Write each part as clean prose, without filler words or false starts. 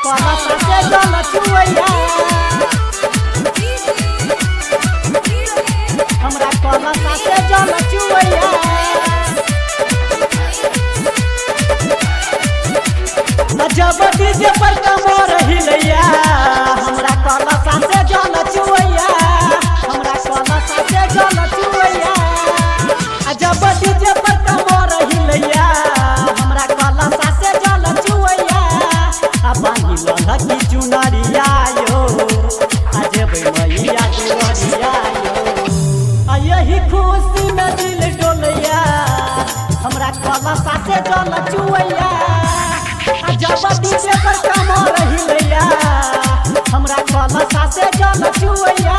कलशा से जल चुवैया हमरा कलशा से जल चुवैया जब डीजे पर कमर हिलैया हमरा कलशा से जल चुवैया हमरा कलशा से जल चुवैया जब डीजे पर कमर हिलैया हमरा कलशा से जल चुवैया बांधी ललकी चुनरिया यो जेबै मैया दुआरिया यो यही खुशी में दिल डोलैया हमरा कलशा से जल चुवैया जब डीजे पर कमर हिलैया हमरा कलशा से जल चुवैया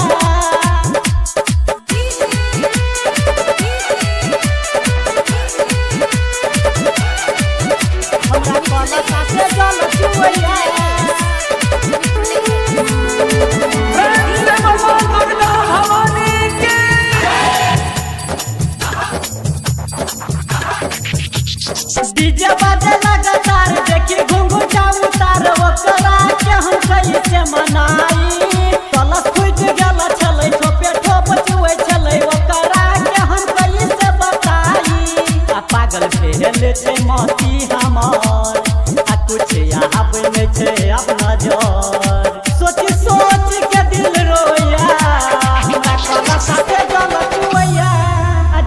हमरा कलशा से जल चुवैया डीजे बाजे लगातार देखी घुंघुटा उतार ओकरा के हम कैसे मनाई कलश फूट गेल छलै ठोपे ठोप चुवै छलै ओकरा के हम कैसे बताई पागल भेल छै मती हमर कुछ आबै नै छै अपना जोर सोच सोच के दिल रोया हमरा कलशा से जल चुवैया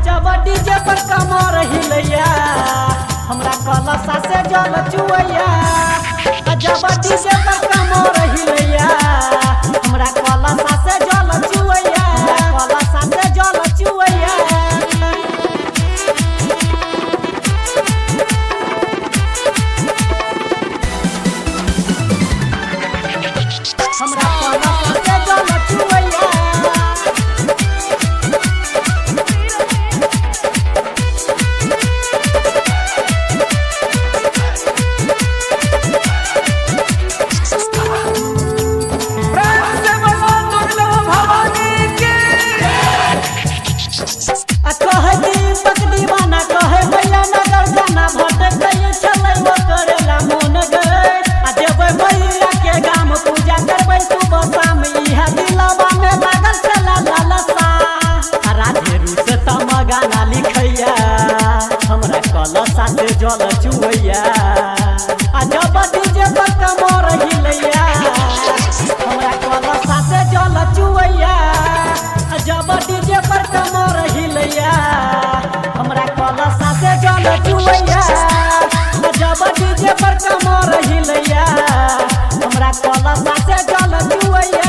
जब डीजे पर कमर हिलैया हमरा कलशा से जल चुवैया जब डीजे पर कमर हिलैया हमरा कलशा से जल चुवैया कलशा से जल चुवैया हमरा कलशा से जल चुवैया कहे दीपक दीवाना कहे मैया नगर जाना भटकै छलै ओकरेला मोन गए जेबै मैया के गाम पूजा करबै सुबह शाम इहा दिलवा में लागल छला लालसा राधे रूस तम गाना लिखैया हमरा कलशा से जल चुवैया जब डीजे पर कमर हिलैया हमरा कलशा से जल चुवैया जब डीजे पर कमर हिलैया हमरा कलशा से जल चुवैया जब डीजे पर कमर हिलैया हमरा कलशा से जल चुवैया।